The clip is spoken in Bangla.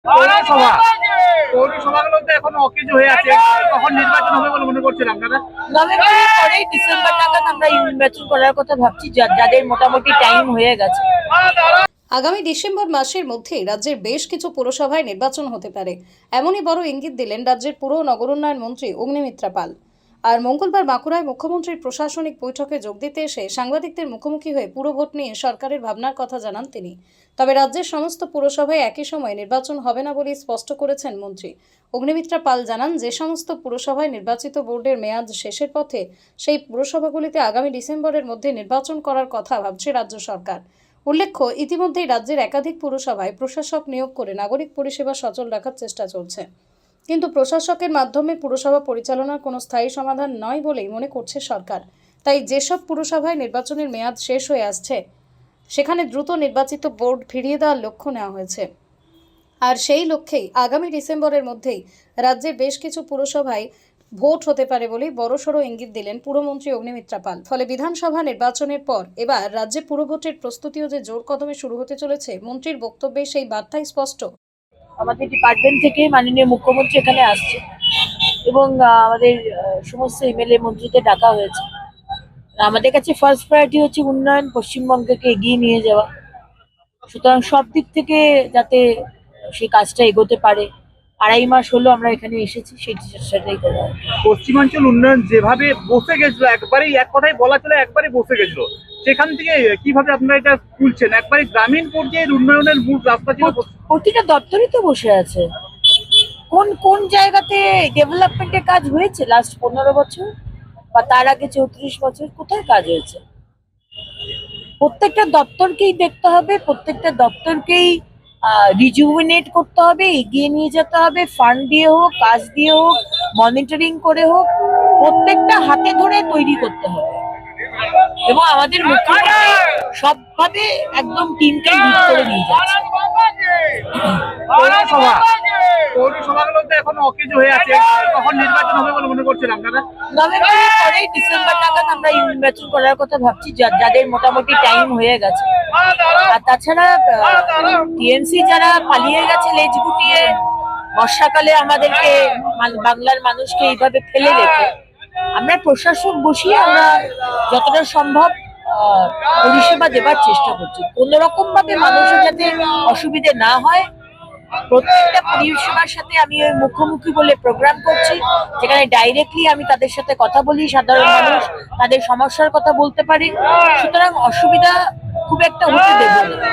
পৌরসভা পৌরসভাগুলোতে এখন অকেজো হয়ে আছে, কখন নির্বাচন হবে বলে মনে করছেন আপনারা? নভেম্বরের পরেই ডিসেম্বর নাগাদ আমরা নির্বাচন করার কথা ভাবছি, যাদের মোটামুটি টাইম হয়ে গেছে। আগামী ডিসেম্বর মাসের মধ্যেই রাজ্যের বেশ কিছু পুরসভায় নির্বাচন হতে পারে, এমনই বড় ইঙ্গিত দিলেন রাজ্যের পুর ও নগরোন্নয়ন মন্ত্রী অগ্নিমিত্রা পাল। আর মঙ্গলবার বাঁকুড়ায় মুখ্যমন্ত্রীর প্রশাসনিক বৈঠকে যোগ দিতে এসে সাংবাদিকদের মুখোমুখি হয়ে পুরো ভোট নিয়ে সরকারের ভাবনার কথা জানান তিনি। তবে রাজ্যের সমস্ত পুরসভায় একই সময়ে নির্বাচন হবে না বলে স্পষ্ট করেছেন মন্ত্রী। অগ্নিমিত্রা পাল জানান, যে সমস্ত পুরসভায় নির্বাচিত বোর্ডের মেয়াদ শেষের পথে সেই পুরসভাগুলিতে আগামী ডিসেম্বরের মধ্যে নির্বাচন করার কথা ভাবছে রাজ্য সরকার। উল্লেখ্য, ইতিমধ্যেই রাজ্যের একাধিক পুরসভায় প্রশাসক নিয়োগ করে নাগরিক পরিষেবা সচল রাখার চেষ্টা চলছে, কিন্তু প্রশাসকের মাধ্যমে পুরসভা পরিচালনার কোনো স্থায়ী সমাধান নয় বলেই মনে করছে সরকার। তাই যেসব পুরসভায় নির্বাচনের মেয়াদ শেষ হয়ে আসছে সেখানে দ্রুত নির্বাচিত বোর্ড ফিরিয়ে দেওয়ার লক্ষ্য নেওয়া হয়েছে। আর সেই লক্ষ্যেই আগামী ডিসেম্বরের মধ্যেই রাজ্যের বেশ কিছু পুরসভায় ভোট হতে পারে বলেই বড়সড় ইঙ্গিত দিলেন পুরমন্ত্রী অগ্নিমিত্রা পাল। ফলে বিধানসভা নির্বাচনের পর এবার রাজ্যে পুরভোটের প্রস্তুতিও যে জোর কদমে শুরু হতে চলেছে, মন্ত্রীর বক্তব্যে সেই বার্তাই স্পষ্ট। আমাদের ডিপার্টমেন্ট থেকে মাননীয় মুখ্যমন্ত্রী এখানে আসছে এবং আমাদের সমস্ত এমএলএ মন্ত্রীদের ডাকা হয়েছে। আমাদের কাছে ফার্স্ট প্রায়োরিটি হচ্ছে উন্নয়ন, পশ্চিমবঙ্গকে এগিয়ে নিয়ে যাওয়া। সুতরাং সব দিক থেকে যাতে সেই কাজটা এগোতে পারে, 2.5 মাস হলো আমরা এখানে এসেছি, সেটাই করা। পশ্চিমাঞ্চল উন্নয়ন যেভাবে বসে গেছিল, একবারেই এক কথায় বলা চলে একবারে বসে গেছিল, সেখান থেকে কিভাবে আপনারা এটা তুলছেন? একবারে গ্রামীণ পর্যায়ের উন্নয়নের মূল রাস্তা ছিল। প্রতিটা দপ্তরই তো বসে আছে। কোন কোন জায়গাতে ডেভেলপমেন্টের কাজ হয়েছে লাস্ট 15 বছর বা তার আগে 34 বছর? কোথায় কাজ হয়েছে? প্রত্যেকটা দপ্তরকেই দেখতে হবে, প্রত্যেকটা দপ্তরকেই রিজুভিনেট করতে হবে, এগিয়ে নিয়ে যেতে হবে, ফান্ড দিয়ে হোক, কাজ দিয়ে হোক, মনিটরিং করে হোক, প্রত্যেকটা হাতে ধরে তৈরি করতে হবে। এবং আমাদের মুখ্যমন্ত্রী সবভাবে একদম টিমকে লিড করে নিয়ে যাচ্ছে। পৌরসভাগুলোতে এখন অকেজো হয়ে আছে, কখন নির্বাচন হবে বলে মনে করছেন আপনারা? নভেম্বরের পরেই ডিসেম্বর নাগাদ আমরা নির্বাচন করার কথা ভাবছি, যাদের মোটামুটি টাইম হয়ে গেছে। আর তাছাড়া টিএমসি যারা পালিয়ে গেছে লেজ গুটিয়ে, বর্ষাকালে আমাদেরকে বাংলার মানুষকে এইভাবে ফেলে রেখে, আমরা প্রশাসক বসিয়ে আমরা যতটা সম্ভব পরিষেবা দেবার চেষ্টা করছি। কোন রকম ভাবে মানুষের যাতে অসুবিধে না হয়, প্রত্যেকটা পরিষেবার সাথে আমি ওই মুখোমুখি বলে প্রোগ্রাম করছি, যেখানে ডাইরেক্টলি আমি তাদের সাথে কথা বলি, সাধারণ মানুষ তাদের সমস্যার কথা বলতে পারি। সুতরাং অসুবিধা খুব একটা হতে দেব না।